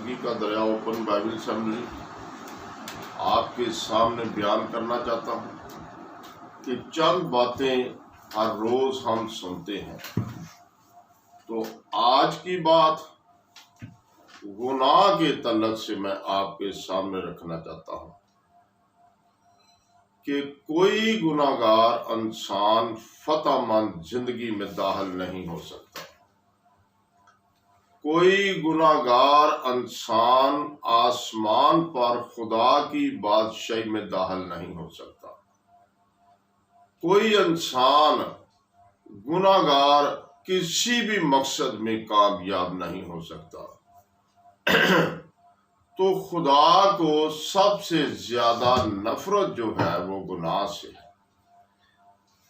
زندگی کا دریا اوپن بائبل اسمبلی آپ کے سامنے بیان کرنا چاہتا ہوں کہ چند باتیں ہر روز ہم سنتے ہیں۔ تو آج کی بات گناہ کے تعلق سے میں آپ کے سامنے رکھنا چاہتا ہوں کہ کوئی گناہگار انسان فتح مند زندگی میں داخل نہیں ہو سکتا۔ کوئی گناہگار انسان آسمان پر خدا کی بادشاہی میں داخل نہیں ہو سکتا۔ کوئی انسان گناہگار کسی بھی مقصد میں کامیاب نہیں ہو سکتا۔ تو خدا کو سب سے زیادہ نفرت جو ہے وہ گناہ سے ہے۔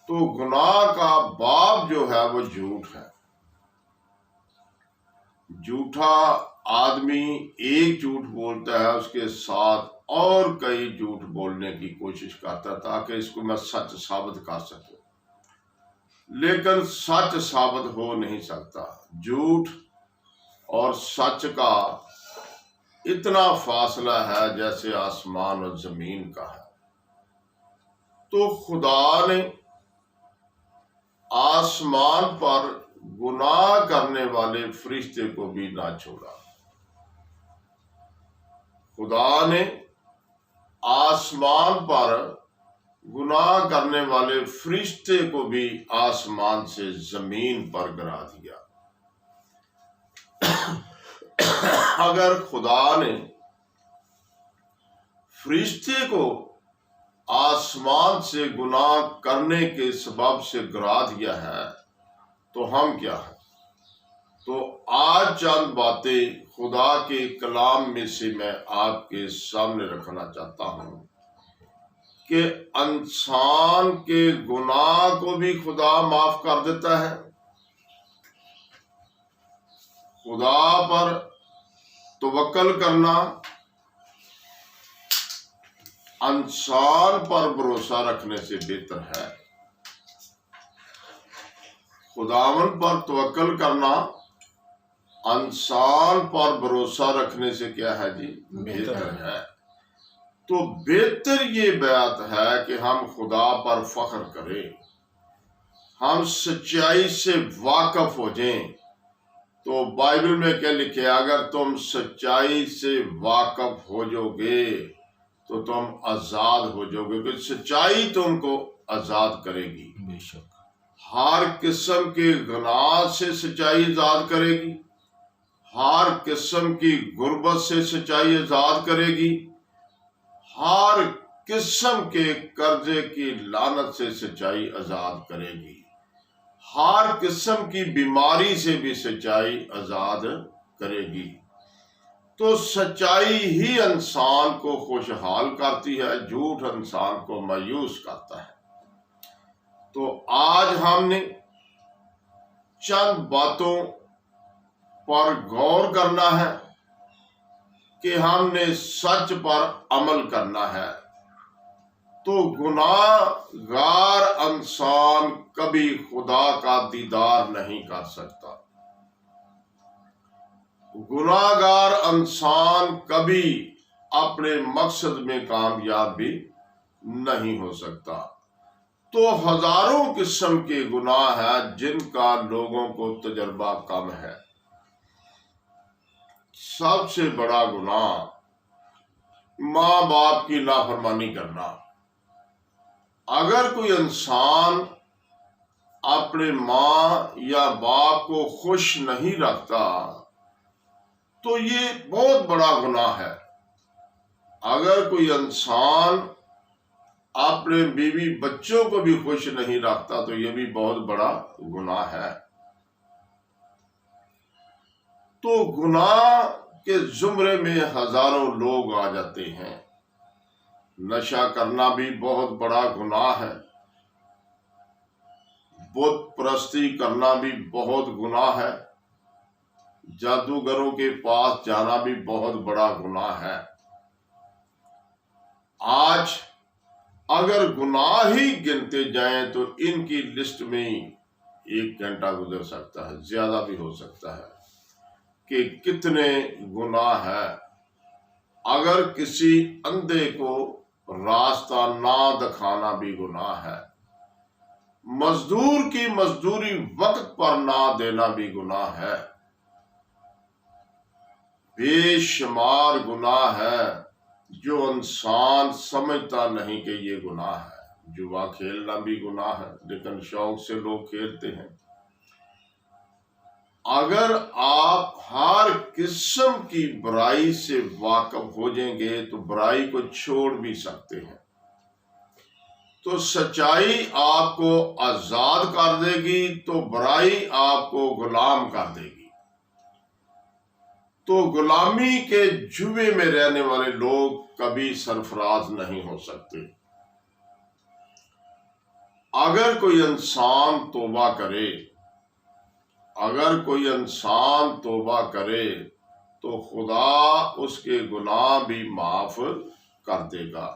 تو گناہ کا باپ جو ہے وہ جھوٹ ہے۔ جھوٹا آدمی ایک جھوٹ بولتا ہے، اس کے ساتھ اور کئی جھوٹ بولنے کی کوشش کرتا ہے تاکہ اس کو میں سچ ثابت کر سکوں، لیکن سچ ثابت ہو نہیں سکتا۔ جھوٹ اور سچ کا اتنا فاصلہ ہے جیسے آسمان اور زمین کا ہے۔ تو خدا نے آسمان پر گناہ کرنے والے فرشتے کو بھی نہ چھوڑا۔ خدا نے آسمان پر گناہ کرنے والے فرشتے کو بھی آسمان سے زمین پر گرا دیا۔ اگر خدا نے فرشتے کو آسمان سے گناہ کرنے کے سبب سے گرا دیا ہے تو ہم کیا ہیں؟ تو آج چند باتیں خدا کے کلام میں سے میں آپ کے سامنے رکھنا چاہتا ہوں کہ انسان کے گناہ کو بھی خدا معاف کر دیتا ہے۔ خدا پر توکل کرنا انسان پر بھروسہ رکھنے سے بہتر ہے۔ خداوند پر توکل کرنا انسان پر بھروسہ رکھنے سے کیا ہے جی؟ بہتر ہے۔ تو بہتر یہ بات ہے کہ ہم خدا پر فخر کریں، ہم سچائی سے واقف ہو جائیں۔ تو بائبل میں کیا لکھے؟ اگر تم سچائی سے واقف ہو جاؤ گے تو تم آزاد ہو جاؤ گے، کہ سچائی تم کو آزاد کرے گی۔ بے شک ہر قسم کے گناہ سے سچائی آزاد کرے گی، ہر قسم کی غربت سے سچائی آزاد کرے گی، ہر قسم کے قرضے کی لعنت سے سچائی آزاد کرے گی، ہر قسم کی بیماری سے بھی سچائی آزاد کرے گی۔ تو سچائی ہی انسان کو خوشحال کرتی ہے، جھوٹ انسان کو مایوس کرتا ہے۔ تو آج ہم نے چند باتوں پر غور کرنا ہے کہ ہم نے سچ پر عمل کرنا ہے۔ تو گناہ گار انسان کبھی خدا کا دیدار نہیں کر سکتا۔ گناہ گار انسان کبھی اپنے مقصد میں کامیاب بھی نہیں ہو سکتا۔ تو ہزاروں قسم کے گناہ ہیں جن کا لوگوں کو تجربہ کم ہے۔ سب سے بڑا گناہ ماں باپ کی نافرمانی کرنا۔ اگر کوئی انسان اپنے ماں یا باپ کو خوش نہیں رکھتا تو یہ بہت بڑا گناہ ہے۔ اگر کوئی انسان اپنے بیوی بچوں کو بھی خوش نہیں رکھتا تو یہ بھی بہت بڑا گناہ ہے۔ تو گناہ کے زمرے میں ہزاروں لوگ آ جاتے ہیں۔ نشہ کرنا بھی بہت بڑا گناہ ہے، بت پرستی کرنا بھی بہت گناہ ہے، جادوگروں کے پاس جانا بھی بہت بڑا گناہ ہے۔ آج اگر گناہ ہی گنتے جائیں تو ان کی لسٹ میں 1 گھنٹہ گزر سکتا ہے، زیادہ بھی ہو سکتا ہے، کہ کتنے گناہ ہے۔ اگر کسی اندھے کو راستہ نہ دکھانا بھی گناہ ہے، مزدور کی مزدوری وقت پر نہ دینا بھی گناہ ہے، بے شمار گناہ ہے جو انسان سمجھتا نہیں کہ یہ گناہ ہے۔ جوا کھیلنا بھی گناہ ہے، لیکن شوق سے لوگ کھیلتے ہیں۔ اگر آپ ہر قسم کی برائی سے واقف ہو جائیں گے تو برائی کو چھوڑ بھی سکتے ہیں، تو سچائی آپ کو آزاد کر دے گی تو برائی آپ کو غلام کر دے گی۔ تو غلامی کے جوے میں رہنے والے لوگ کبھی سرفراز نہیں ہو سکتے۔ اگر کوئی انسان توبہ کرے، اگر کوئی انسان توبہ کرے تو خدا اس کے گناہ بھی معاف کر دے گا۔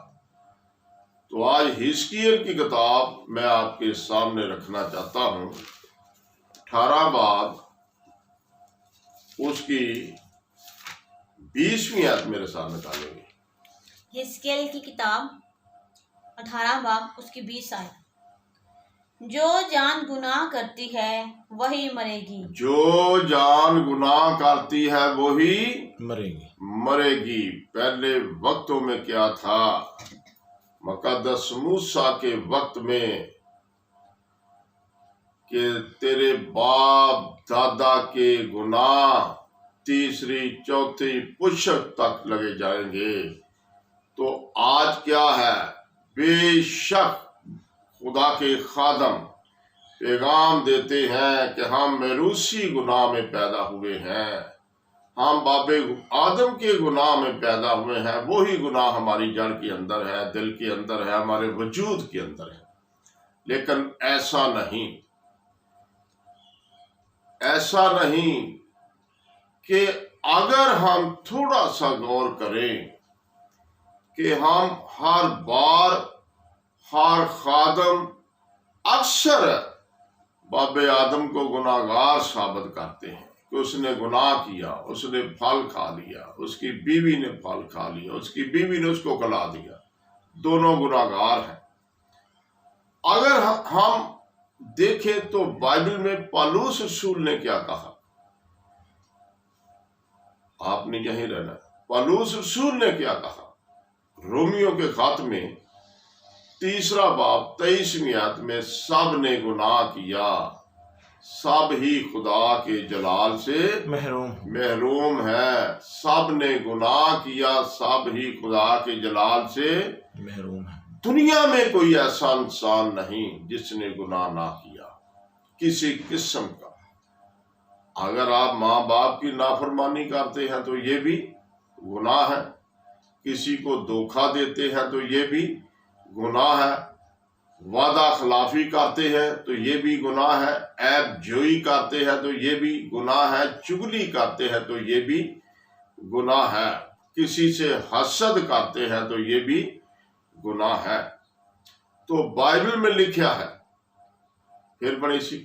تو آج حزقیل کی کتاب میں آپ کے سامنے رکھنا چاہتا ہوں، 18 باب اس کی 20ویں آیت میرے سامنے نکالیں گے۔ حزقیل کی کتاب 18 باب اس کی 20 آیت۔ جو جان گناہ کرتی ہے وہی مرے گی، جو جان گناہ کرتی ہے وہی مرے گی۔ پہلے وقتوں میں کیا تھا؟ مقدس موسیٰ کے وقت میں کہ تیرے باپ دادا کے گناہ تیسری چوتھی پشت تک لگے جائیں گے۔ تو آج کیا ہے؟ بے شک خدا کے خادم پیغام دیتے ہیں کہ ہم میروثی گناہ میں پیدا ہوئے ہیں، ہم باب آدم کے گناہ میں پیدا ہوئے ہیں، وہی گناہ ہماری جڑ کے اندر ہے، دل کے اندر ہے، ہمارے وجود کے اندر ہے۔ لیکن ایسا نہیں کہ اگر ہم تھوڑا سا غور کریں کہ ہم ہر بار ہر خادم اکثر باب آدم کو گناہگار ثابت کرتے ہیں کہ اس نے گناہ کیا، اس نے پھل کھا لیا، اس کی بیوی نے پھل کھا لیا، اس کی بیوی نے اس کو گلا دیا، دونوں گناہگار ہیں۔ اگر ہم دیکھیں تو بائبل میں پالوس رسول نے کیا کہا؟ آپ نے یہیں رہنا۔ پالوس رسول نے کیا کہا؟ رومیوں کے خط میں 3 باب 23ویں آیت میں سب نے گناہ کیا، سب ہی خدا کے جلال سے محروم ہے۔ سب نے گناہ کیا، سب ہی خدا کے جلال سے محروم ہے۔ دنیا میں کوئی ایسا انسان نہیں جس نے گناہ نہ کیا کسی قسم کا۔ اگر آپ ماں باپ کی نافرمانی کرتے ہیں تو یہ بھی گناہ ہے، کسی کو دھوکہ دیتے ہیں تو یہ بھی گناہ ہے، وعدہ خلافی کرتے ہیں تو یہ بھی گناہ ہے، عیب جوئی کرتے ہیں تو یہ بھی گناہ ہے، چغلی کرتے ہیں تو یہ بھی گناہ ہے، کسی سے حسد کرتے ہیں تو یہ بھی گناہ ہے۔ تو بائبل میں لکھا ہے، پھر پڑھی سی،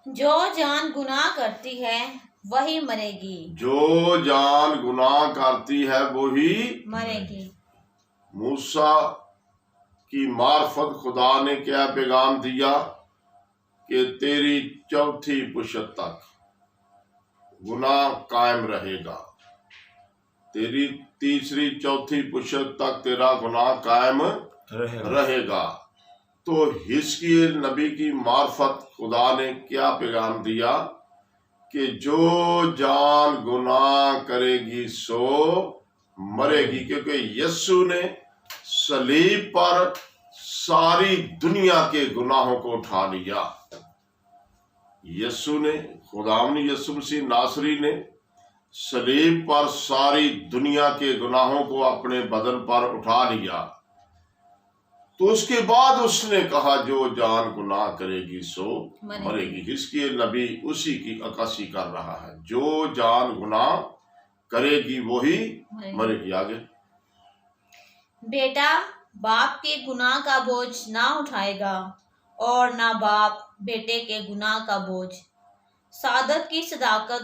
جو جان گناہ کرتی ہے وہی مرے گی، جو جان گناہ کرتی ہے وہی مرے گی۔ موسیٰ کی معرفت خدا نے کیا پیغام دیا کہ تیری چوتھی پشت تک گناہ قائم رہے گا، تیری تیسری چوتھی پشت تک تیرا گناہ قائم رہے گا۔ تو حزقیل نبی کی معرفت خدا نے کیا پیغام دیا کہ جو جان گناہ کرے گی سو مرے گی، کیونکہ یسوع نے صلیب پر ساری دنیا کے گناہوں کو اٹھا لیا۔ یسوع نے، خداوند یسوع مسیح ناصری نے صلیب پر ساری دنیا کے گناہوں کو اپنے بدن پر اٹھا لیا۔ تو اس کے بعد اس نے کہا جو جان گناہ کرے گی سو مرے گی۔ حزقیل نبی اسی کی عکاسی کر رہا ہے، جو جان گناہ کرے گی وہی مرے گی۔ آگے، بیٹا باپ کے گناہ کا بوجھ نہ اٹھائے گا اور نہ باپ بیٹے کے گناہ کا بوجھ۔ سعادت کی صداقت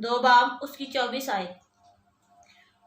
2:24।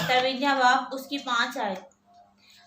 53:5।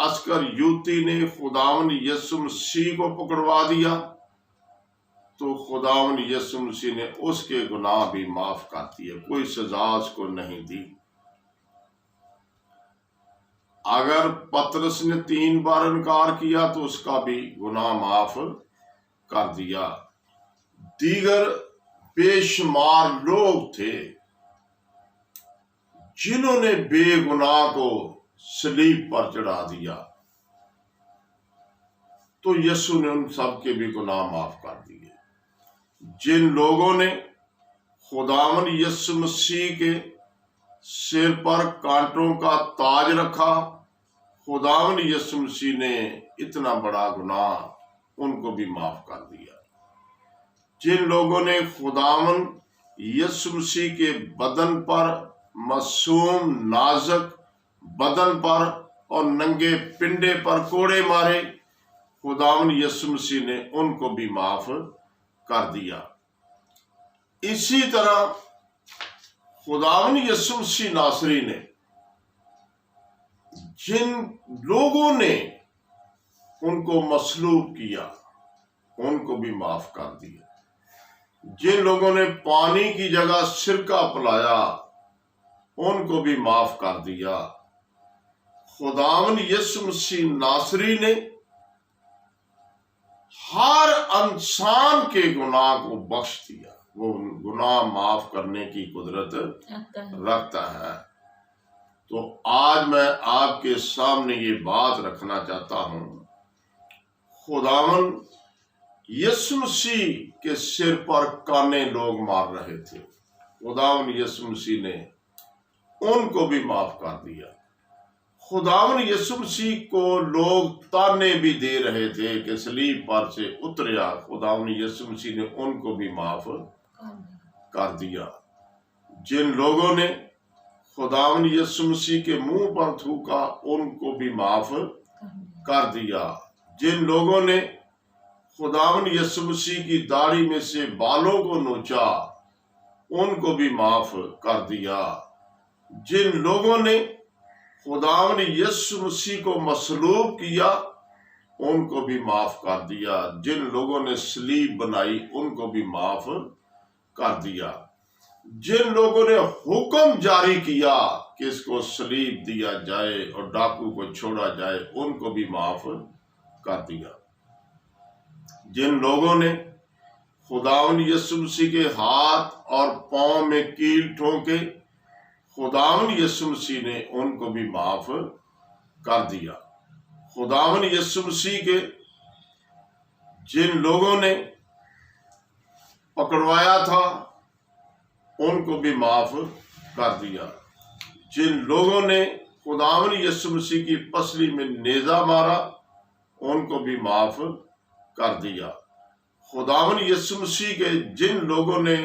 عسکر یوتی نے خداوند یسوع مسیح کو پکڑوا دیا تو خداوند یسوع مسیح نے اس کے گناہ بھی معاف کر دیے، کوئی سزا اس کو نہیں دی۔ اگر پطرس نے 3 بار انکار کیا تو اس کا بھی گناہ معاف کر دیا۔ دیگر بے شمار لوگ تھے جنہوں نے بے گناہ کو صلیب پر چڑھا دیا، تو یسوع نے ان سب کے بھی گناہ معاف کر دیے۔ جن لوگوں نے خداوند یسوع مسیح کے سر پر کانٹوں کا تاج رکھا، خداوند یسوع مسیح نے اتنا بڑا گناہ ان کو بھی معاف کر دیا۔ جن لوگوں نے خداوند یسوع مسیح کے بدن پر، معصوم نازک بدن پر اور ننگے پنڈے پر کوڑے مارے، خداوند یسوع مسیح نے ان کو بھی معاف کر دیا۔ اسی طرح خداوند یسوع مسیح ناصری نے جن لوگوں نے ان کو مصلوب کیا ان کو بھی معاف کر دیا۔ جن لوگوں نے پانی کی جگہ سرکہ پلایا ان کو بھی معاف کر دیا۔ خداوند یسوع مسیح ناصری نے ہر انسان کے گناہ کو بخش دیا، وہ گناہ معاف کرنے کی قدرت رکھتا ہے۔ تو آج میں آپ کے سامنے یہ بات رکھنا چاہتا ہوں، خداوند یسوع مسیح کے سر پر کانے لوگ مار رہے تھے، خداوند یسوع مسیح نے ان کو بھی معاف کر دیا۔ خداوند یسوع مسیح کو لوگ تانے بھی دے رہے تھے کہ صلیب پر سے اتریا، خداوند یسوع مسیح نے ان کو بھی معاف کر دیا۔ جن لوگوں نے خداوند یسوع مسیح کے منہ پر تھوکا ان کو بھی معاف کر دیا۔ جن لوگوں نے خداوند یسوع مسیح کی داڑھی میں سے بالوں کو نوچا ان کو بھی معاف کر دیا۔ جن لوگوں نے خداوند یسوع مسیح کو مصلوب کیا ان کو بھی معاف کر دیا۔ جن لوگوں نے صلیب بنائی ان کو بھی معاف کر دیا۔ جن لوگوں نے حکم جاری کیا کہ اس کو صلیب دیا جائے اور ڈاکو کو چھوڑا جائے ان کو بھی معاف کر دیا۔ جن لوگوں نے خداوند یسوع مسیح کے ہاتھ اور پاؤں میں کیل ٹھونکے خداوند یسوع مسیح نے ان کو بھی معاف کر دیا۔ خداوند یسوع مسیح کے جن لوگوں نے پکڑوایا تھا ان کو بھی معاف کر دیا۔ جن لوگوں نے خداوند یسوع مسیح کی پسلی میں نیزہ مارا ان کو بھی معاف کر دیا۔ خداوند یسوع مسیح کے جن لوگوں نے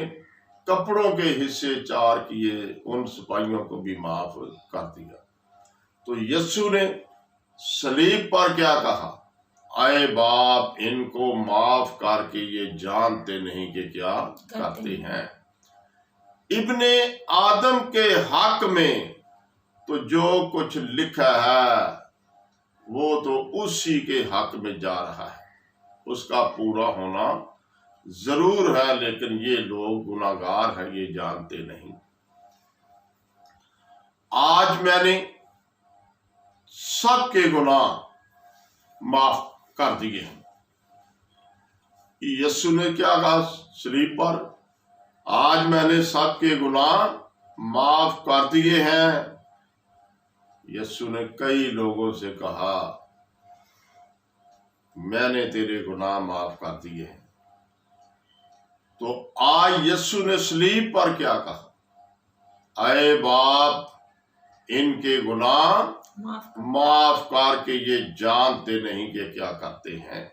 کپڑوں کے حصے 4 کیے ان سپاہیوں کو بھی معاف کر دیا۔ تو یسوع نے صلیب پر کیا کہا؟ اے باپ ان کو معاف کر کے یہ جانتے نہیں کہ کیا کرتے ہیں۔ ابن آدم کے حق میں تو جو کچھ لکھا ہے وہ تو اسی کے حق میں جا رہا ہے، اس کا پورا ہونا ضرور ہے، لیکن یہ لوگ گناہگار ہیں، یہ جانتے نہیں۔ آج میں نے سب کے گناہ معاف کر دیے ہیں۔ یسوع نے کیا کہا صلیب پر؟ آج میں نے سب کے گناہ معاف کر دیے ہیں۔ یسوع نے کئی لوگوں سے کہا میں نے تیرے گناہ معاف کر دیے ہیں۔ تو آج یسوع نے صلیب پر کیا کہا؟ اے باپ ان کے گناہ معاف کر کے یہ جانتے نہیں کہ کیا کرتے ہیں۔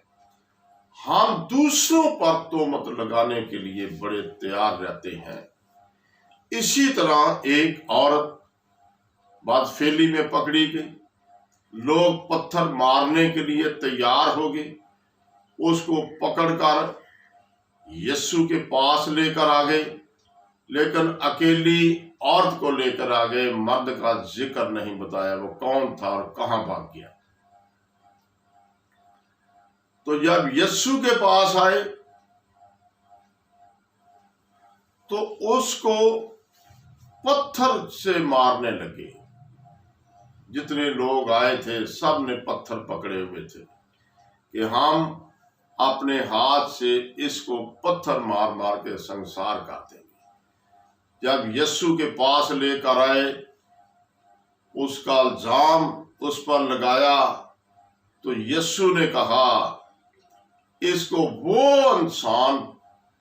ہم دوسروں پر تہمت لگانے کے لیے بڑے تیار رہتے ہیں۔ اسی طرح ایک عورت بدفعلی میں پکڑی گئی، لوگ پتھر مارنے کے لیے تیار ہو گئے، اس کو پکڑ کر یسوع کے پاس لے کر آ گئے، لیکن اکیلی عورت کو لے کر آ گئے، مرد کا ذکر نہیں بتایا وہ کون تھا اور کہاں بھاگ گیا۔ تو جب یسوع کے پاس آئے تو اس کو پتھر سے مارنے لگے. جتنے لوگ آئے تھے سب نے پتھر پکڑے ہوئے تھے کہ ہم اپنے ہاتھ سے اس کو پتھر مار مار کے سنسار کر دیں گے. جب یسوع کے پاس لے کر آئے، اس کا الزام اس پر لگایا، تو یسوع نے کہا اس کو وہ انسان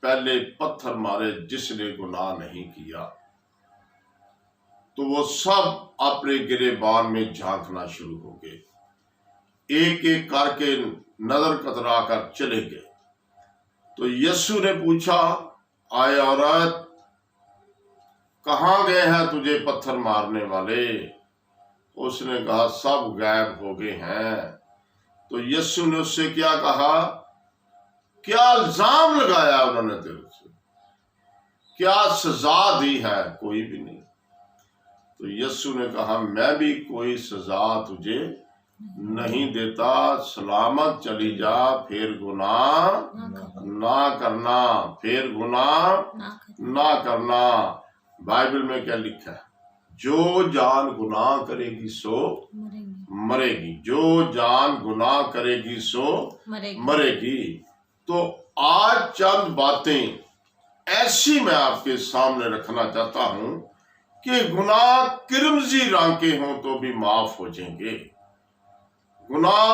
پہلے پتھر مارے جس نے گناہ نہیں کیا. تو وہ سب اپنے گریبان میں جھانکنا شروع ہو گئے، ایک ایک کر کے نظر کترا کر چلے گئے. تو یسوع نے پوچھا، آئے عورت، کہاں گئے ہیں تجھے پتھر مارنے والے؟ اس نے کہا سب غائب ہو گئے ہیں. تو یسوع نے اس سے کیا کہا؟ کیا الزام لگایا انہوں نے تیرے سے؟ کیا سزا دی ہے؟ کوئی بھی نہیں. تو یسوع نے کہا میں بھی کوئی سزا تجھے نہیں دیتا، سلامت چلی جا، پھر گناہ نہ کرنا، پھر گناہ نہ کرنا. بائبل میں کیا لکھا ہے؟ جو جان گناہ کرے گی سو مرے گی، جو جان گناہ کرے گی سو مرے گی. تو آج چند باتیں ایسی میں آپ کے سامنے رکھنا چاہتا ہوں کہ گناہ کرمزی رنگ کے ہوں تو بھی معاف ہو جائیں گے. گناہ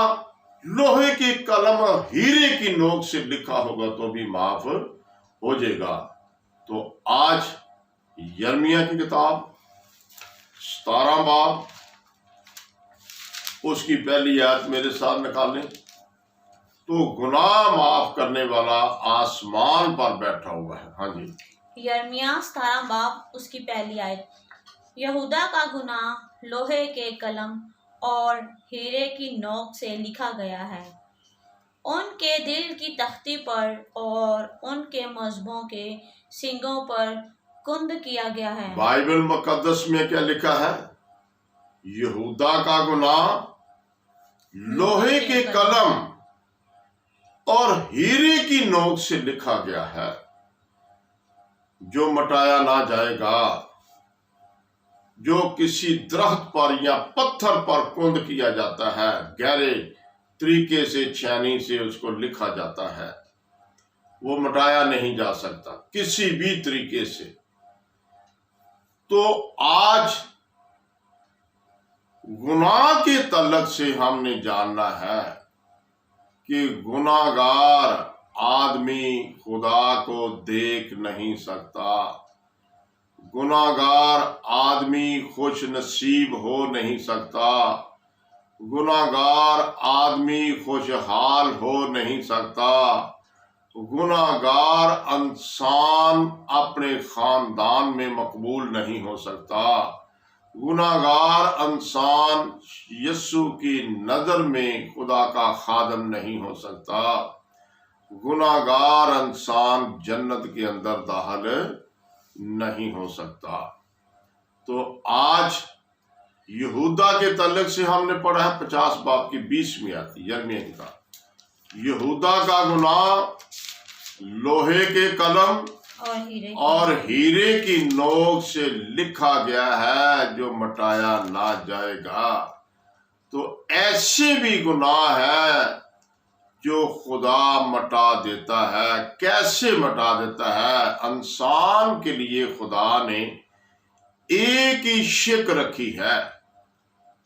لوہے کی قلم اور ہیرے کی نوک سے لکھا ہوگا تو بھی معاف ہو جائے گا. تو آج یرمیہ کی کتاب 17 باب اس کی پہلی آیت میرے ساتھ نکالیں. تو گناہ معاف کرنے والا آسمان پر بیٹھا ہوا ہے. ہاں جی، یرمیہ 17 باب اس کی پہلی آیت. یہودا کا گناہ لوہے کے قلم اور ہیرے کی نوک سے لکھا گیا ہے، ان کے دل کی تختی پر اور ان کے مذہبوں کے سنگوں پر کند کیا گیا ہے. بائبل مقدس میں کیا لکھا ہے؟ یہودا کا گناہ لوہے کے قلم اور ہیرے کی نوک سے لکھا گیا ہے، جو مٹایا نہ جائے گا، جو کسی درخت پر یا پتھر پر کند کیا جاتا ہے، گہرے طریقے سے چھانی سے اس کو لکھا جاتا ہے، وہ مٹایا نہیں جا سکتا کسی بھی طریقے سے. تو آج گناہ کے تعلق سے ہم نے جاننا ہے کہ گناہ گار آدمی خدا کو دیکھ نہیں سکتا، گناہ گار آدمی خوش نصیب ہو نہیں سکتا، گناہ گار آدمی خوشحال ہو نہیں سکتا، گناہ گار انسان اپنے خاندان میں مقبول نہیں ہو سکتا، گناہ گار انسان یسوع کی نظر میں خدا کا خادم نہیں ہو سکتا، گناہ گار انسان جنت کے اندر داخل نہیں ہو سکتا. تو آج یہودا کے تعلق سے ہم نے پڑھا ہے 50 باب کی 20ویں آیت یرمیہ کی کتاب. یہودا کا گناہ لوہے کے قلم اور ہیرے کی نوک سے لکھا گیا ہے، جو مٹایا نہ جائے گا. تو ایسے بھی گناہ ہے جو خدا مٹا دیتا ہے. کیسے مٹا دیتا ہے؟ انسان کے لیے خدا نے ایک ہی شک رکھی ہے،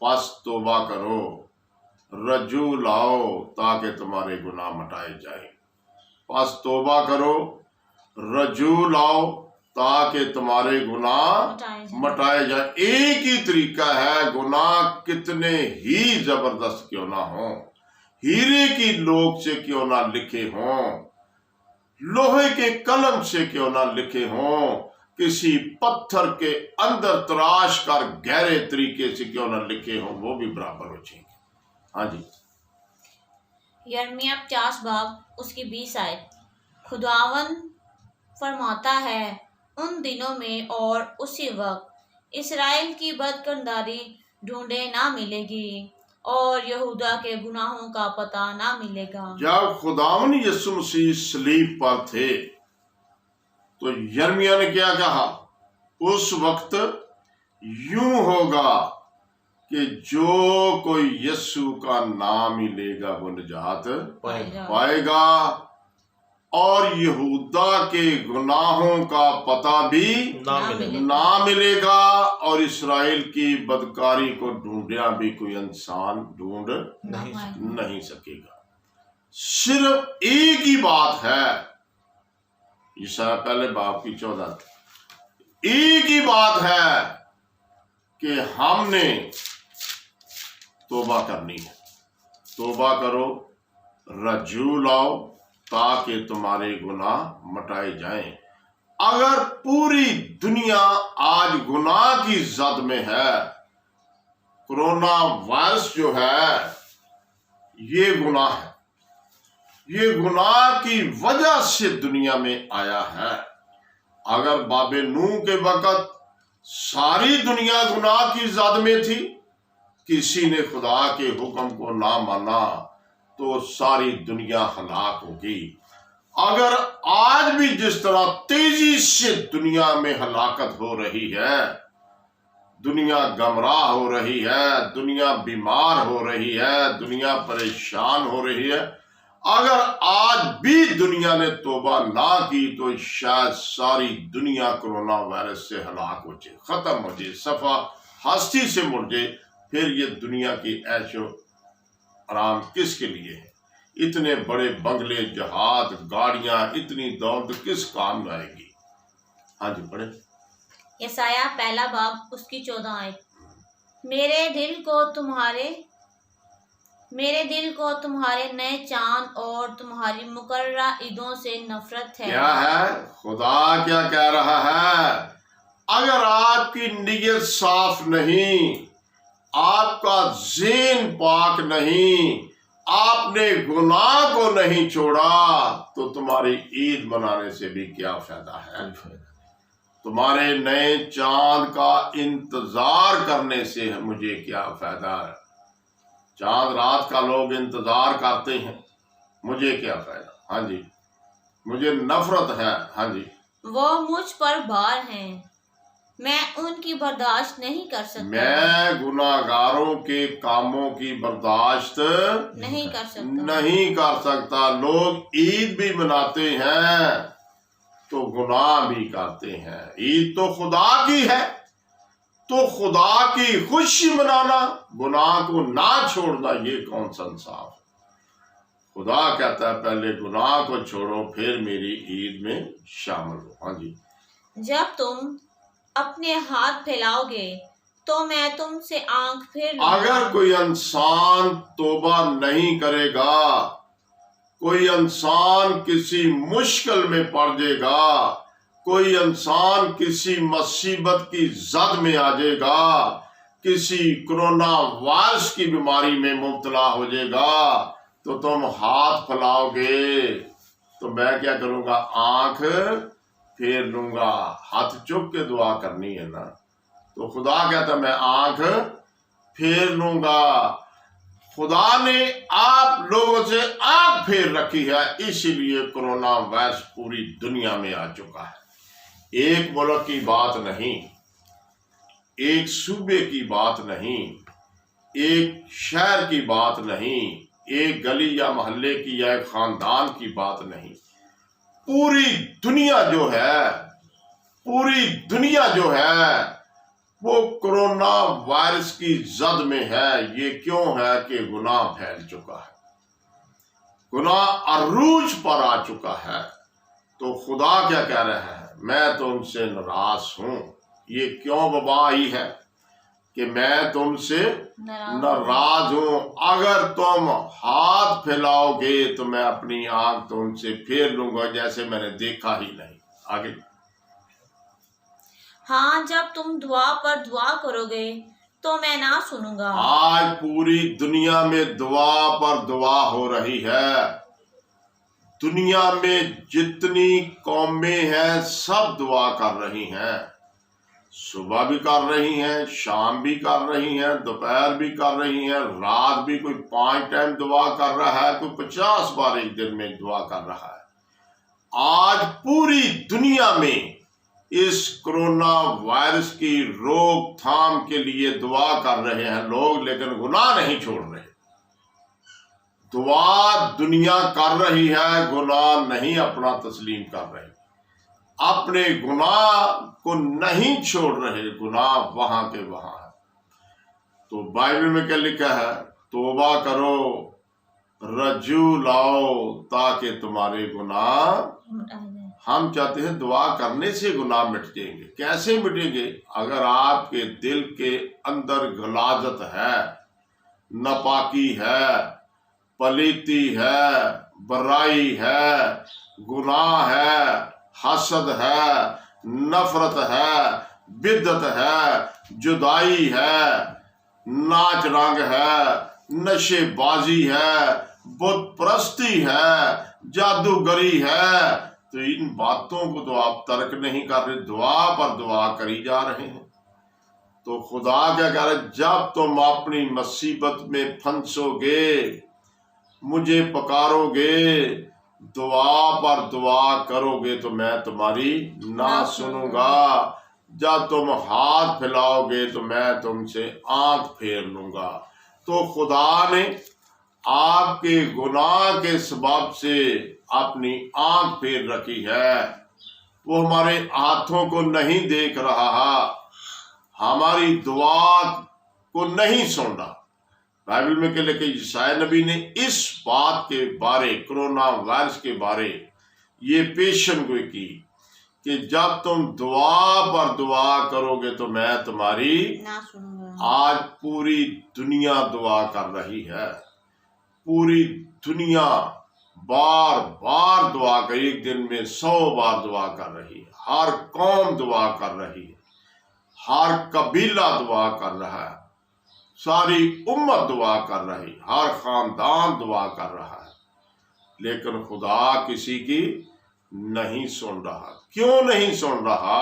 پس توبہ کرو، رجوع لاؤ تاکہ تمہارے گناہ مٹائے جائیں. پس توبہ کرو، رجوع لاؤ تاکہ تمہارے گناہ مٹائے جائیں. ایک ہی طریقہ ہے، گناہ کتنے ہی زبردست کیوں نہ ہوں، ہیرے کی نوک سے کیوں نہ لکھے ہوں، لوہے کے قلم سے کیوں نہ لکھے ہوں، کسی پتھر کے اندر تراش کر گہرے طریقے سے کیوں نہ لکھے ہوں، وہ بھی برابر ہو جائیں گے. ہاں جی، یرمیہ 50 باب اس کی 20 آیت. خداوند فرماتا ہے، ان دنوں میں اور اسی وقت اسرائیل کی بد کرداری ڈھونڈے نہ ملے گی، اور یہودا کے گناہوں کا پتہ نہ ملے گا۔ جب خداوند یسوع مسیح صلیب پر تھے تو یرمیہ نے کیا کہا؟ اس وقت یوں ہوگا کہ جو کوئی یسوع کا نام ہی لے گا وہ نجات پائے گا، اور یہودا کے گناہوں کا پتہ بھی نہ ملے گا، اور اسرائیل کی بدکاری کو ڈھونڈنا بھی کوئی انسان ڈھونڈ نہیں سکے گا۔ صرف ایک ہی بات ہے، یشعیاء پہلے باب کی 14، ایک ہی بات ہے کہ ہم نے توبہ کرنی ہے۔ توبہ کرو، رجوع لاؤ تاکہ تمہارے گناہ مٹائے جائیں۔ اگر پوری دنیا آج گناہ کی زد میں ہے، کرونا وائرس جو ہے یہ گناہ ہے، یہ گناہ کی وجہ سے دنیا میں آیا ہے۔ اگر باب نوح کے وقت ساری دنیا گناہ کی زد میں تھی، کسی نے خدا کے حکم کو نہ مانا تو ساری دنیا ہلاک ہوگی۔ اگر آج بھی جس طرح تیزی سے دنیا میں ہلاکت ہو رہی ہے، دنیا گمراہ ہو رہی ہے، دنیا بیمار ہو رہی ہے، دنیا پریشان ہو رہی ہے، اگر آج بھی دنیا نے توبہ نہ کی تو شاید ساری دنیا کرونا وائرس سے ہلاک ہو جائے، ختم ہو جائے، صفحہ ہستی سے مڑ جائے۔ پھر یہ دنیا کی عیش و آرام کس کے لیے ہے؟ اتنے بڑے بنگلے، جہاز، گاڑیاں، اتنی دولت کس کام میں آئے گی؟ ہاں جی پڑھیں۔ یسایہ پہلا باب اس کی 14 آیت۔ میرے دل کو تمہارے نئے چاند اور تمہاری مقررہ عیدوں سے نفرت ہے۔ کیا ہے؟ خدا کیا کہہ رہا ہے؟ اگر آپ کی نیت صاف نہیں، آپ کا ذہن پاک نہیں، آپ نے گناہ کو نہیں چھوڑا تو تمہاری عید منانے سے بھی کیا فائدہ ہے؟ تمہارے نئے چاند کا انتظار کرنے سے مجھے کیا فائدہ ہے؟ چاند رات کا لوگ انتظار کرتے ہیں، مجھے کیا فائدہ؟ ہاں جی، مجھے نفرت ہے۔ ہاں جی، وہ مجھ پر بار ہیں، میں ان کی برداشت نہیں کر سکتا۔ میں گناہگاروں کے کاموں کی برداشت نہیں کر سکتا۔ لوگ عید بھی مناتے ہیں تو گناہ بھی کرتے ہیں۔ عید تو خدا کی ہے، تو خدا کی خوشی منانا، گناہ کو نہ چھوڑنا، یہ کون سا انصاف؟ خدا کہتا ہے پہلے گناہ کو چھوڑو پھر میری عید میں شامل ہو۔ ہاں جی، جب تم اپنے ہاتھ پھیلاؤ گے تو میں تم سے آنکھ پھیر لوں گا۔ اگر کوئی انسان توبہ نہیں کرے گا، کوئی انسان کسی مشکل میں پڑ جائے گا، کوئی انسان کسی مصیبت کی زد میں آ جائے گا، کسی کرونا وائرس کی بیماری میں مبتلا ہو جائے گا، تو تم ہاتھ پھیلاؤ گے تو میں کیا کروں گا؟ آنکھ پھیر لوں گا۔ ہاتھ چک کے دعا کرنی ہے نا، تو خدا کہتا میں آنکھ پھیر لوں گا۔ خدا نے آپ لوگوں سے آنکھ پھیر رکھی ہے، اسی لیے کرونا وائرس پوری دنیا میں آ چکا ہے۔ ایک ملک کی بات نہیں، ایک صوبے کی بات نہیں، ایک شہر کی بات نہیں، ایک گلی یا محلے کی یا ایک خاندان کی بات نہیں، پوری دنیا جو ہے وہ کرونا وائرس کی زد میں ہے۔ یہ کیوں ہے؟ کہ گناہ پھیل چکا ہے، گناہ عروج پر آ چکا ہے۔ تو خدا کیا کہہ رہا ہے؟ میں تم سے ناراض ہوں۔ یہ کیوں وبا آئی ہے؟ کہ میں تم سے ناراض ہوں۔ اگر تم ہاتھ پھیلاؤ گے تو میں اپنی آنکھ تم سے پھیر لوں گا جیسے میں نے دیکھا ہی نہیں۔ آگے، ہاں جب تم دعا پر دعا کرو گے تو میں نہ سنوں گا۔ آج پوری دنیا میں دعا پر دعا ہو رہی ہے۔ دنیا میں جتنی قومیں ہیں سب دعا کر رہی ہیں، صبح بھی کر رہی ہیں، شام بھی کر رہی ہیں، دوپہر بھی کر رہی ہیں، رات بھی کوئی 5 ٹائم دعا کر رہا ہے، کوئی 50 بار ایک دن میں دعا کر رہا ہے۔ آج پوری دنیا میں اس کرونا وائرس کی روک تھام کے لیے دعا کر رہے ہیں لوگ، لیکن گناہ نہیں چھوڑ رہے۔ دعا دنیا کر رہی ہے، گناہ نہیں اپنا تسلیم کر رہے، اپنے گناہ کو نہیں چھوڑ رہے، گناہ وہاں کے وہاں ہے۔ تو بائبل میں کیا لکھا ہے؟ توبہ کرو، رجوع لاؤ تاکہ تمہارے گناہ، ہم چاہتے ہیں دعا کرنے سے گناہ مٹ جائیں گے۔ کیسے مٹیں گے؟ اگر آپ کے دل کے اندر غلاظت ہے، ناپاکی ہے، پلیتی ہے، برائی ہے، گناہ ہے، حسد ہے، نفرت ہے، بدعت ہے، جدائی ہے، ناچ رنگ ہے، نشے بازی ہے، بت پرستی ہے، جادوگری ہے، تو ان باتوں کو تو آپ ترک نہیں کر رہے، دعا پر دعا کری جا رہے ہیں۔ تو خدا کیا کہہ رہے؟ جب تم اپنی مصیبت میں پھنسو گے، مجھے پکارو گے، دعا پر دعا کرو گے تو میں تمہاری نہ سنوں گا۔ جب تم ہاتھ پھیلاؤ گے تو میں تم سے آنکھ پھیر لوں گا۔ تو خدا نے آپ کے گناہ کے سبب سے اپنی آنکھ پھیر رکھی ہے۔ وہ ہمارے ہاتھوں کو نہیں دیکھ رہا، ہماری دعا کو نہیں سن رہا۔ بائبل میں کہ لکھے یسایا نبی نے اس بات کے بارے، کرونا وائرس کے بارے یہ پیشن گوئی کی کہ جب تم دعا پر دعا کرو گے تو میں تمہاری نہ سنوں گا۔ آج پوری دنیا دعا کر رہی ہے، پوری دنیا بار بار دعا کر، ایک دن میں 100 بار دعا کر رہی ہے، ہر قوم دعا کر رہی ہے، ہر قبیلہ دعا کر رہا ہے، ساری امت دعا کر رہی، ہر خاندان دعا کر رہا ہے، لیکن خدا کسی کی نہیں سن رہا۔ کیوں نہیں سن رہا؟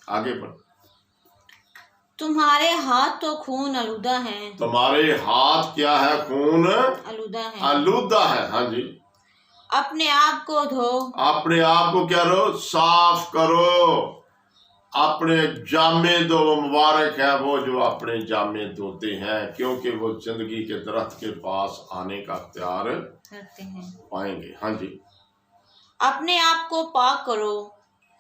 آگے بڑھ۔ تمہارے ہاتھ تو خون آلودہ ہیں۔ تمہارے ہاتھ کیا ہے؟ خون آلودہ ہیں۔ آلودہ ہے۔ ہاں جی۔ اپنے آپ کو دھو۔ اپنے آپ کو کیا کرو؟ صاف کرو، اپنے جامے دو۔ مبارک ہے وہ جو اپنے جامے دھوتے ہیں، کیونکہ وہ زندگی کے درخت کے پاس آنے کا اختیار کرتے ہیں، پائیں گے۔ ہاں جی۔ اپنے آپ کو پاک کرو،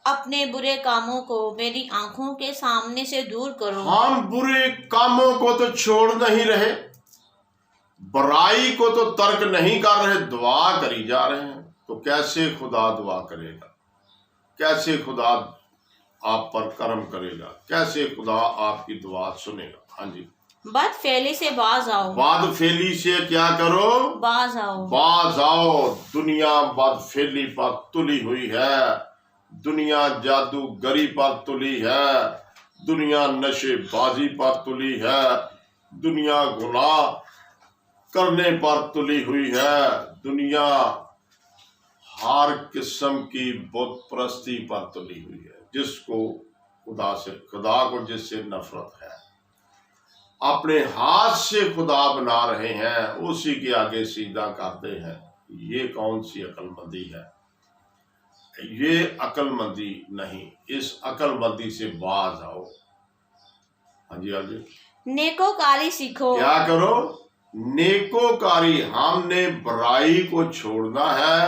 اپنے برے کاموں کو میری آنکھوں کے سامنے سے دور کرو۔ ہم برے کاموں کو تو چھوڑ نہیں رہے، برائی کو تو ترک نہیں کر رہے، دعا کری جا رہے ہیں۔ تو کیسے خدا دعا کرے گا؟ کیسے خدا آپ پر کرم کرے گا؟ کیسے خدا آپ کی دعا سنے گا؟ ہاں جی۔ بد فعلی سے باز آؤ۔ بد فعلی سے کیا کرو؟ باز آؤ۔ باز آؤ۔ دنیا بد فعلی پر تلی ہوئی ہے، دنیا جادوگری پر تلی ہے، دنیا نشے بازی پر تلی ہے، دنیا گناہ کرنے پر تلی ہوئی ہے، دنیا ہر قسم کی بت پرستی پر تلی ہوئی ہے، جس کو خدا کو جس سے نفرت ہے، اپنے ہاتھ سے خدا بنا رہے ہیں، اسی کے آگے سیدھا کرتے ہیں۔ یہ کون سی عقل مندی ہے؟ یہ عقل مندی نہیں، اس عقل مندی سے باز آؤ۔ ہاں جی آگے۔ نیکوکاری سیکھو۔ کیا کرو؟ نیکوکاری۔ ہم نے برائی کو چھوڑنا ہے،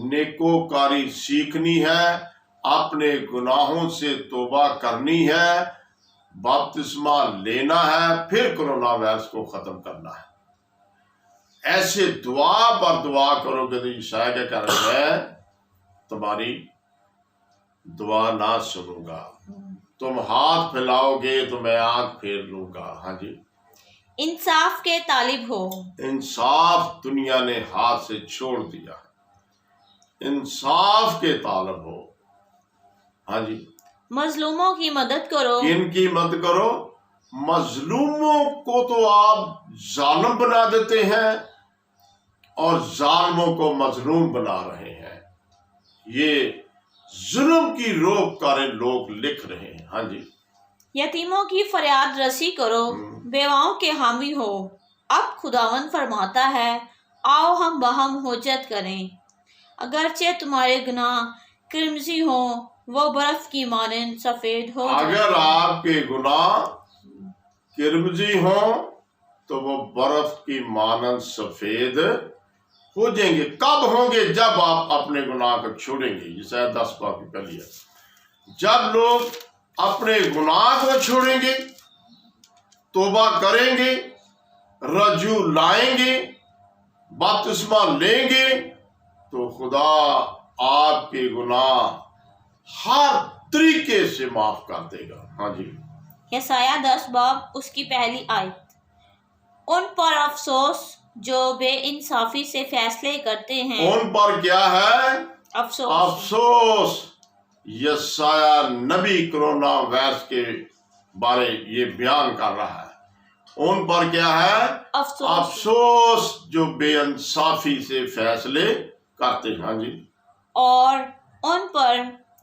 نیکوکاری سیکھنی ہے، اپنے گناہوں سے توبہ کرنی ہے، بپتسمہ لینا ہے، پھر کرونا وائرس کو ختم کرنا ہے۔ ایسے دعا پر دعا کرو گے تو عیسیٰ کیا کہہ رہے ہیں؟ تمہاری دعا نہ سنوں گا۔ تم ہاتھ پھیلاؤ گے تو میں آنکھ پھیر لوں گا۔ ہاں جی۔ انصاف کے طالب ہو۔ انصاف دنیا نے ہاتھ سے چھوڑ دیا، انصاف کے طالب ہو۔ ہاں جی۔ مظلوموں کی مدد کرو۔ کن کی مدد کرو؟ مظلوموں کو تو آپ ظالم بنا دیتے ہیں اور ظالموں کو مظلوم بنا رہے ہیں۔ یہ ظلم کی روک کرے لوگ لکھ رہے ہیں۔ ہاں جی۔ یتیموں کی فریاد رسی کرو، بیواؤں کے حامی ہو۔ اب خداوند فرماتا ہے، آؤ ہم باہم حجت کریں۔ اگرچہ تمہارے گناہ کرمزی ہوں، وہ برف کی مانند سفید ہو جائیں۔ اگر آپ کے گناہ کرمزی ہوں تو وہ برف کی مانند سفید ہو جائیں گے۔ کب ہوں گے؟ جب آپ اپنے گناہ کو چھوڑیں گے۔ یہ شاید 10 باب کی پہلی ہے۔ جب لوگ اپنے گناہ کو چھوڑیں گے، توبہ کریں گے، رجوع لائیں گے، بپتسمہ لیں گے، تو خدا آپ کے گناہ ہر طریقے سے معاف کر دے گا۔ ہاں جی، یسایہ 10 باب اس کی پہلی آیت۔ ان پر افسوس جو بے انصافی سے فیصلے کرتے ہیں۔ ان پر کیا ہے؟ افسوس۔ افسوس۔ یسایہ نبی کرونا وائرس کے بارے یہ بیان کر رہا ہے۔ ان پر کیا ہے؟ افسوس۔ افسوس جو بے انصافی سے فیصلے کرتے ہیں۔ ہاں جی، اور ان پر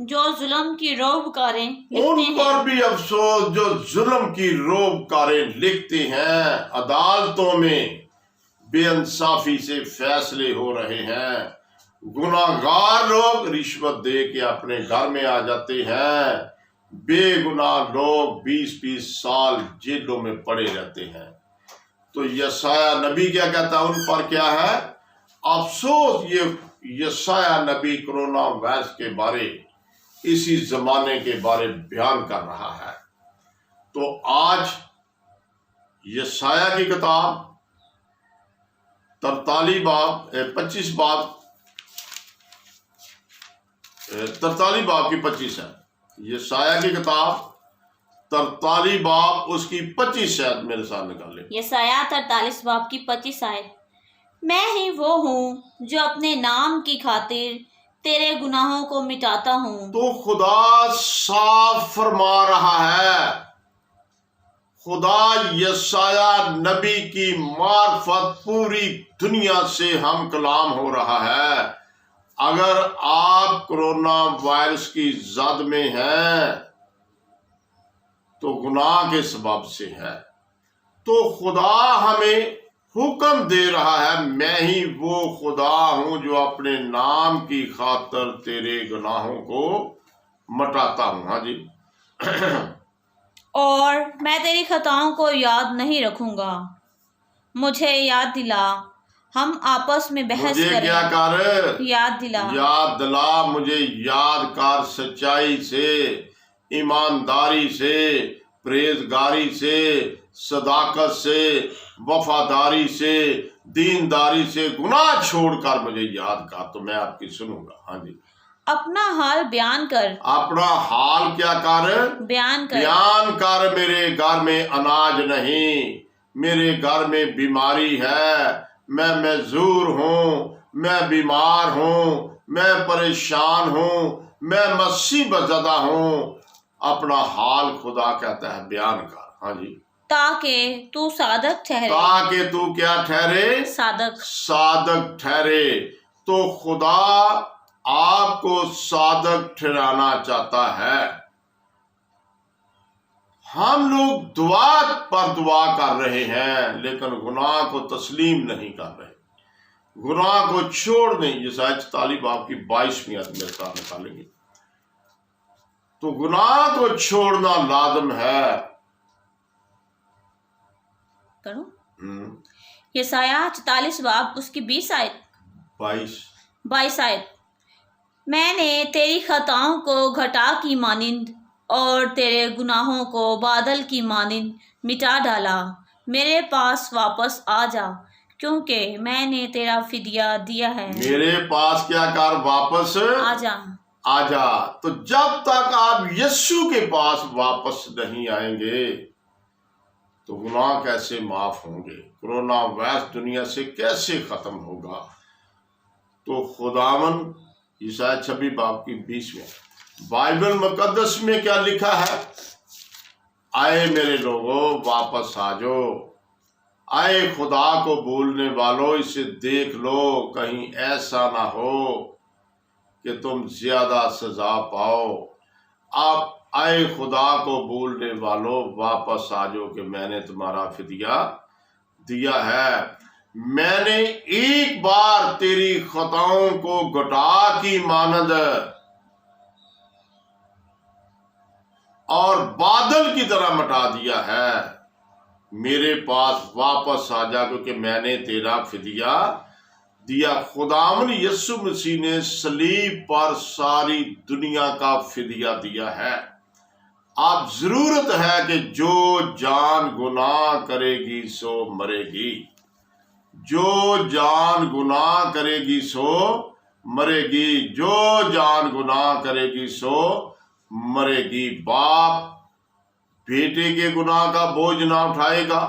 جو ظلم کی روبکاریں لکھتے ان ہیں۔ پر بھی افسوس جو ظلم کی روبکاریں لکھتے ہیں۔ عدالتوں میں بے انصافی سے فیصلے ہو رہے ہیں۔ گناہگار لوگ رشوت دے کے اپنے گھر میں آ جاتے ہیں۔ بے گناہ لوگ 20-20 سال جیلوں میں پڑے رہتے ہیں۔ تو یسایہ نبی کیا کہتا ہے؟ ان پر کیا ہے؟ افسوس۔ یہ یسایہ نبی کرونا وائرس کے بارے، اسی زمانے کے بارے بیان کر رہا ہے۔ تو آج یسایہ کی کتاب 43 باب 25 باب 43 باب کی 25 ہے۔ یسایہ کی کتاب 43 باب اس کی 25 آیت میرے ساتھ نکال لیں۔ یسایہ 43 باب کی 25 آیت۔ میں ہی وہ ہوں جو اپنے نام کی خاطر تیرے گناہوں کو مٹاتا ہوں۔ تو خدا صاف فرما رہا ہے۔ خدا یسایہ نبی کی معرفت پوری دنیا سے ہم کلام ہو رہا ہے۔ اگر آپ کرونا وائرس کی زد میں ہیں تو گناہ کے سبب سے ہے۔ تو خدا ہمیں حکم دے رہا ہے، میں ہی وہ خدا ہوں جو اپنے نام کی خاطر تیرے گناہوں کو مٹاتا ہوں۔ ہاں جی، اور میں تیری خطاؤں کو یاد نہیں رکھوں گا۔ مجھے یاد دلا، ہم آپس میں بحث مجھے کریں۔ کیا کر؟ یاد دلا۔ یاد دلا، مجھے یاد کر، سچائی سے، ایمانداری سے، پرہیزگاری سے، صداقت سے، وفاداری سے، دینداری سے گناہ چھوڑ کر مجھے یاد کر، تو میں آپ کی سنوں گا۔ ہاں جی، اپنا حال بیان کر۔ اپنا حال کیا کر؟ بیان کر۔ بیان کر۔ میرے گھر میں اناج نہیں، میرے گھر میں بیماری ہے، میں معذور ہوں، میں بیمار ہوں، میں پریشان ہوں، میں مصیبت زدہ ہوں۔ اپنا حال خدا کہتا ہے بیان کر۔ ہاں جی، تاکہ تو صادق ٹھہرے۔ تاکہ تو کیا ٹھہرے؟ صادق۔ صادق ٹھہرے۔ تو خدا آپ کو صادق ٹھہرانا چاہتا ہے۔ ہم لوگ دعا پر دعا کر رہے ہیں لیکن گناہ کو تسلیم نہیں کر رہے، گناہ کو چھوڑ نہیں۔ یسایہ 44 باب کی 22ویں آیت میرے ساتھ نکالیں گے۔ تو گناہ کو چھوڑنا لازم ہے۔ کرو۔ یسایہ 44 باب اس کی 20 آیت 22 آیت۔ میں نے تیری خطاؤں کو گھٹا کی مانند اور تیرے گناہوں کو بادل کی مانند مٹا ڈالا۔ میرے پاس واپس آ جا، کیونکہ میں نے تیرا فدیہ دیا ہے۔ میرے پاس کیا کر؟ واپس آ جا۔ آ جا۔ تو جب تک آپ یسوع کے پاس واپس نہیں آئیں گے تو گناہ کیسے معاف ہوں گے؟ کرونا وائرس دنیا سے کیسے ختم ہوگا؟ تو خداوند یسایہ 26 باب کی 20ویں بائبل مقدس میں کیا لکھا ہے؟ آئے میرے لوگوں واپس آ جاؤ، آئے خدا کو بھولنے والوں اسے دیکھ لو، کہیں ایسا نہ ہو کہ تم زیادہ سزا پاؤ۔ آپ اے خدا کو بھولنے والوں واپس آ جاؤ کہ میں نے تمہارا فدیہ دیا ہے، میں نے ایک بار تیری خطاؤں کو گٹا کی مانند اور بادل کی طرح مٹا دیا ہے، میرے پاس واپس آ جا کیونکہ میں نے تیرا فدیہ دیا۔ خداوند یسوع مسیح نے صلیب پر ساری دنیا کا فدیہ دیا ہے۔ اب ضرورت ہے کہ جو جان گناہ کرے گی سو مرے گی، جو جان گناہ کرے گی سو مرے گی، جو جان گناہ کرے گی سو مرے گی۔ باپ بیٹے کے گناہ کا بوجھ نہ اٹھائے گا،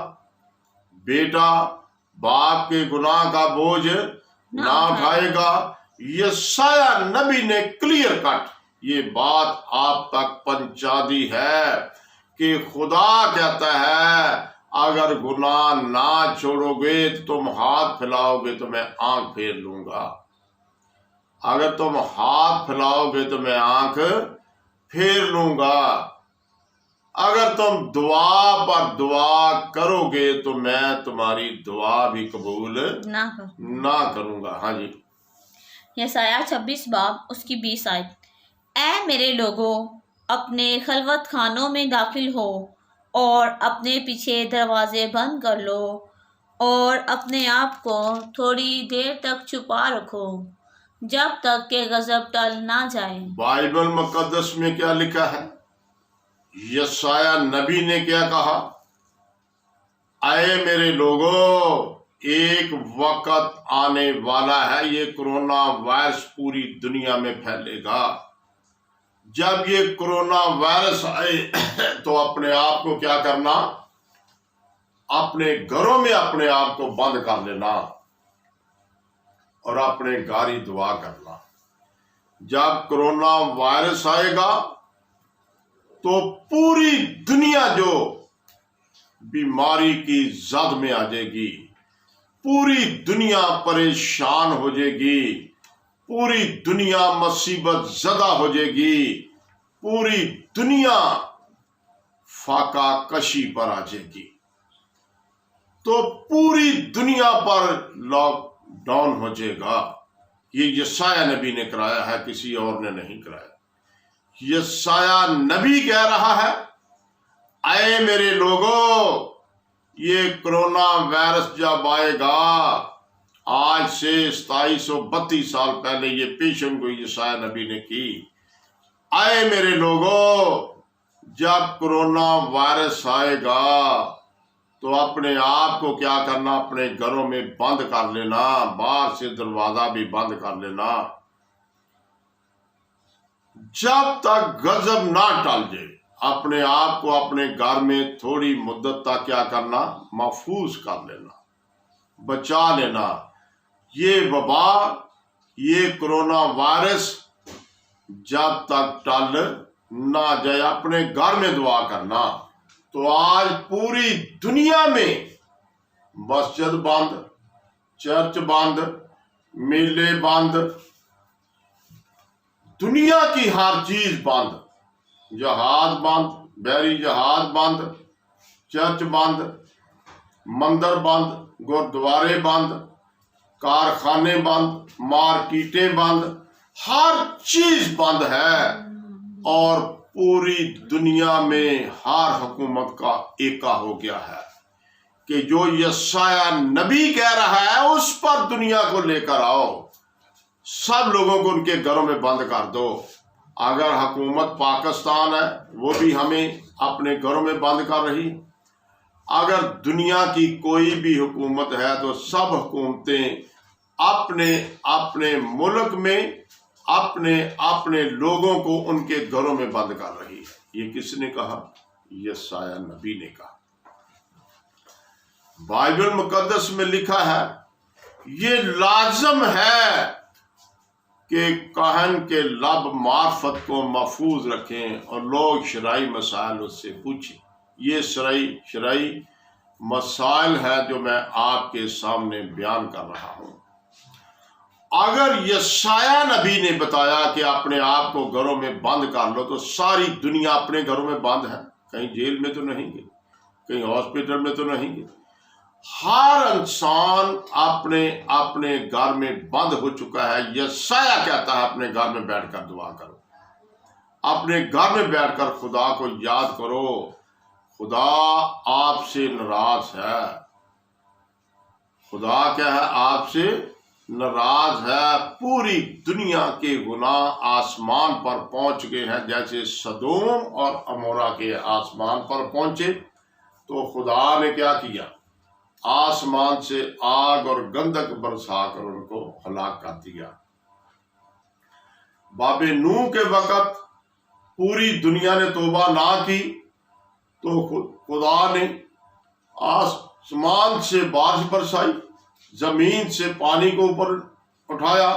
بیٹا باپ کے گناہ کا بوجھ نہ اٹھائے گا۔ یسایہ نبی نے کلیئر کٹ یہ بات آپ تک پہنچا دی ہے کہ خدا کہتا ہے اگر گناہ نہ چھوڑو گے تو تم ہاتھ پھیلاؤ گے تو میں آنکھ پھیر لوں گا، اگر تم ہاتھ پھیلاؤ گے تو میں آنکھ پھیر لوں گا، اگر تم دعا پر دعا کرو گے تو میں تمہاری دعا بھی قبول نہ کروں گا۔ ہاں جی، یسایہ 26 باب اس کی 20 آیت۔ اے میرے لوگوں، اپنے خلوت خانوں میں داخل ہو اور اپنے پیچھے دروازے بند کر لو اور اپنے آپ کو تھوڑی دیر تک چھپا رکھو جب تک کہ غضب ٹل نہ جائے۔ بائبل مقدس میں کیا لکھا ہے؟ یسایہ نبی نے کیا کہا؟ اے میرے لوگوں، ایک وقت آنے والا ہے، یہ کرونا وائرس پوری دنیا میں پھیلے گا۔ جب یہ کرونا وائرس آئے تو اپنے آپ کو کیا کرنا؟ اپنے گھروں میں اپنے آپ کو بند کر لینا اور اپنے گھر ہی دعا کرنا۔ جب کرونا وائرس آئے گا تو پوری دنیا جو بیماری کی زد میں آ جائے گی، پوری دنیا پریشان ہو جائے گی، پوری دنیا مصیبت زدہ ہو جائے گی، پوری دنیا فاقہ کشی پر آ جائے گی، تو پوری دنیا پر لاک ڈاؤن ہو جائے گا۔ یہ یسایہ نبی نے کرایا ہے، کسی اور نے نہیں کرایا۔ یسایہ نبی کہہ رہا ہے اے میرے لوگوں، یہ کرونا وائرس جب آئے گا، آج سے 2732 سال پہلے یہ پیشن گوئی یسایہ نبی نے کی۔ اے میرے لوگوں، جب کرونا وائرس آئے گا تو اپنے آپ کو کیا کرنا؟ اپنے گھروں میں بند کر لینا، باہر سے دروازہ بھی بند کر لینا جب تک غضب نہ ٹل جائے۔ اپنے آپ کو اپنے گھر میں تھوڑی مدت تک کیا کرنا؟ محفوظ کر لینا، بچا لینا۔ یہ وبا، یہ کرونا وائرس جب تک ٹل نہ جائے، اپنے گھر میں دعا کرنا۔ تو آج پوری دنیا میں مسجد بند، چرچ بند، میلے بند، دنیا کی ہر چیز بند، جہاز بند، بحری جہاز بند، چرچ بند، مندر بند، گردوارے بند، کارخانے بند، مارکیٹیں بند، ہر چیز بند ہے۔ اور پوری دنیا میں ہر حکومت کا ایکا ہو گیا ہے کہ جو یسایہ نبی کہہ رہا ہے اس پر دنیا کو لے کر آؤ، سب لوگوں کو ان کے گھروں میں بند کر دو۔ اگر حکومت پاکستان ہے وہ بھی ہمیں اپنے گھروں میں بند کر رہی، اگر دنیا کی کوئی بھی حکومت ہے تو سب حکومتیں اپنے اپنے ملک میں اپنے اپنے لوگوں کو ان کے گھروں میں بند کر رہی ہے۔ یہ کس نے کہا؟ یسایہ نبی نے کہا۔ بائبل مقدس میں لکھا ہے یہ لازم ہے کہ کاہن کے لب معرفت کو محفوظ رکھیں اور لوگ شرعی مسائل اس سے پوچھیں۔ یہ شرعی مسائل ہے جو میں آپ کے سامنے بیان کر رہا ہوں۔ اگر یسایہ نبی نے بتایا کہ اپنے آپ کو گھروں میں بند کر لو، تو ساری دنیا اپنے گھروں میں بند ہے، کہیں جیل میں تو نہیں گئے، کہیں ہاسپٹل میں تو نہیں گئے، ہر انسان اپنے اپنے گھر میں بند ہو چکا ہے۔ یسایہ کہتا ہے اپنے گھر میں بیٹھ کر دعا کرو، اپنے گھر میں بیٹھ کر خدا کو یاد کرو، خدا آپ سے ناراض ہے، خدا کیا ہے؟ آپ سے ناراض ہے۔ پوری دنیا کے گناہ آسمان پر پہنچ گئے ہیں، جیسے سدوم اور عمورہ کے آسمان پر پہنچے، تو خدا نے کیا کیا؟ آسمان سے آگ اور گندک برسا کر ان کو ہلاک کر دیا۔ باب نوح کے وقت پوری دنیا نے توبہ نہ کی، تو خدا نے آسمان سے بارش برسائی، زمین سے پانی کو اوپر اٹھایا،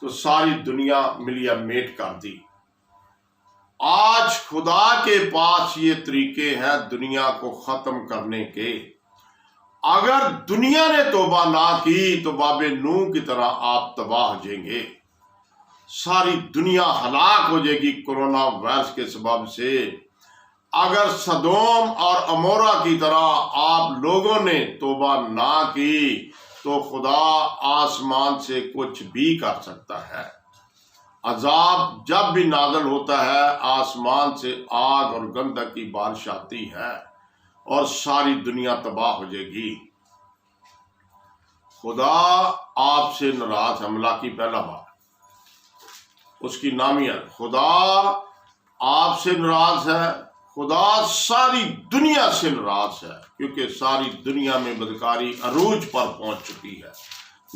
تو ساری دنیا ملیا میٹ کر دی۔ آج خدا کے پاس یہ طریقے ہیں دنیا کو ختم کرنے کے۔ اگر دنیا نے توبہ نہ کی تو باب نوح کی طرح آپ تباہ ہو جائیں گے، ساری دنیا ہلاک ہو جائے گی کورونا وائرس کے سبب سے۔ اگر سدوم اور عمورہ کی طرح آپ لوگوں نے توبہ نہ کی تو خدا آسمان سے کچھ بھی کر سکتا ہے۔ عذاب جب بھی نازل ہوتا ہے، آسمان سے آگ اور گندک کی بارش آتی ہے اور ساری دنیا تباہ ہو جائے گی۔ خدا آپ سے ناراض ہے، ملاکی پہلا باب، اس کی نامیت، خدا آپ سے ناراض ہے، خدا ساری دنیا سے ناراض ہے، کیونکہ ساری دنیا میں بدکاری عروج پر پہنچ چکی ہے،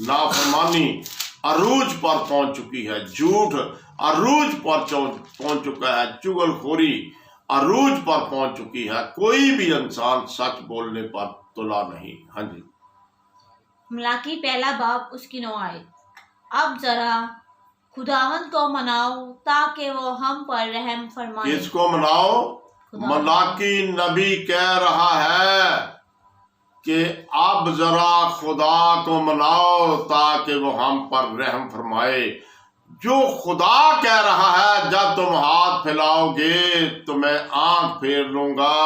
نافرمانی عروج پر پہنچ چکی ہے، جھوٹ عروج پر پہنچ چکا ہے، چغل خوری عروج پر پہنچ چکی ہے، کوئی بھی انسان سچ بولنے پر تلا نہیں۔ ہاں جی، ملاکی پہلا باب، اس کی 9 آیت۔ اب ذرا خداوند کو مناؤ تاکہ وہ ہم پر رحم فرمائے۔ کس کو مناؤ؟ ملاکی نبی کہہ رہا ہے کہ اب ذرا خدا کو مناؤ تاکہ وہ ہم پر رحم فرمائے۔ جو خدا کہہ رہا ہے، جب تم ہاتھ پھیلاؤ گے تو میں آنکھ پھیر لوں گا،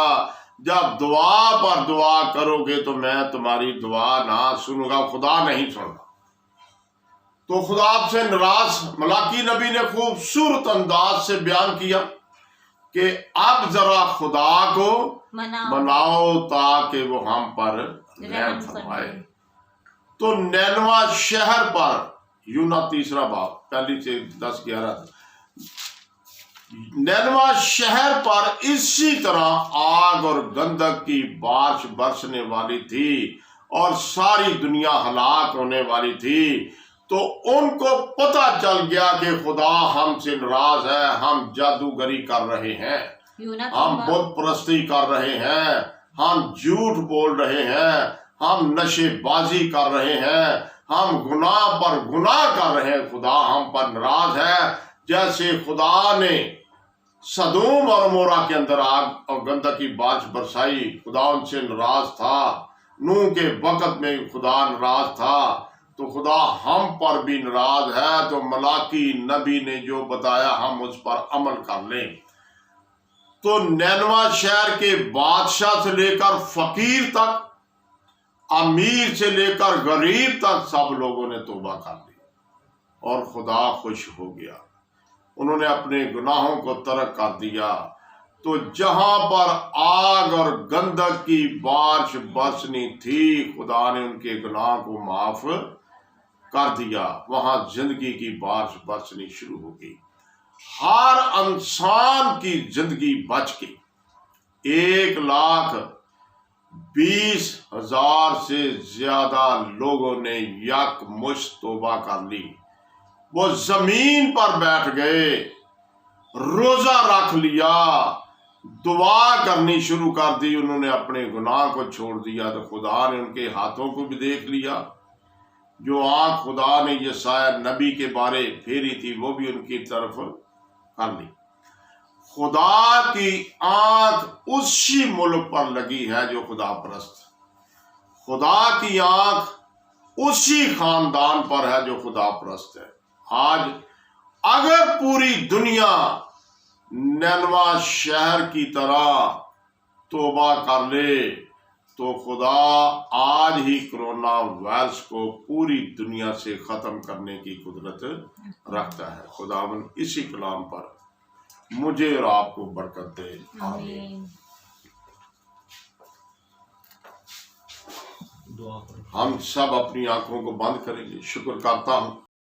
جب دعا پر دعا کرو گے تو میں تمہاری دعا نہ سنوں گا، خدا نہیں سنتا۔ تو خدا آپ سے ناراض۔ ملاکی نبی نے خوبصورت انداز سے بیان کیا کہ اب ذرا خدا کو مناؤ تاکہ وہ ہم پر رحم فرمائے۔ تو نینوا شہر پر، یونا تیسرا باب، پہلی سے 10-11، نینوا شہر پر اسی طرح آگ اور گندک کی بارش برسنے والی تھی اور ساری دنیا ہلاک ہونے والی تھی۔ تو ان کو پتہ چل گیا کہ خدا ہم سے ناراض ہے، ہم جادوگری کر رہے ہیں، ہم بت پرستی کر رہے ہیں، ہم جھوٹ بول رہے ہیں، ہم نشے بازی کر رہے ہیں، ہم گناہ پر گناہ کر رہے ہیں، خدا ہم پر ناراض ہے۔ جیسے خدا نے سدوم اور عمورہ کے اندر آگ اور گندک کی بارش برسائی، خدا ان سے ناراض تھا، نوح کے وقت میں خدا ناراض تھا، تو خدا ہم پر بھی ناراض ہے۔ تو ملاکی نبی نے جو بتایا ہم اس پر عمل کر لیں۔ تو نینوا شہر کے بادشاہ سے لے کر فقیر تک، امیر سے لے کر غریب تک، سب لوگوں نے توبہ کر لی اور خدا خوش ہو گیا، انہوں نے اپنے گناہوں کو ترک کر دیا۔ تو جہاں پر آگ اور گندک کی بارش برسنی تھی، خدا نے ان کے گناہ کو معاف کر دیا، وہاں زندگی کی بارش برسنی شروع ہو گئی۔ ہر انسان کی زندگی بچ گئی۔ 1,20,000 سے زیادہ لوگوں نے یک مشت توبہ کر لی، وہ زمین پر بیٹھ گئے، روزہ رکھ لیا، دعا کرنی شروع کر دی، انہوں نے اپنے گناہ کو چھوڑ دیا، تو خدا نے ان کے ہاتھوں کو بھی دیکھ لیا۔ جو آنکھ خدا نے یسایہ نبی کے بارے پھیری تھی وہ بھی ان کی طرف کر لی۔ خدا کی آنکھ اسی ملک پر لگی ہے جو خدا پرست۔ خدا کی آنکھ اسی خاندان پر ہے جو خدا پرست ہے۔ آج اگر پوری دنیا نینوا شہر کی طرح توبہ کر لے تو خدا آج ہی کرونا وائرس کو پوری دنیا سے ختم کرنے کی قدرت رکھتا ہے۔ خداوند اسی کلام پر مجھے اور آپ کو برکت دے، آمین۔ دعا کرو۔ ہم سب اپنی آنکھوں کو بند کریں گے۔ شکر کرتا ہوں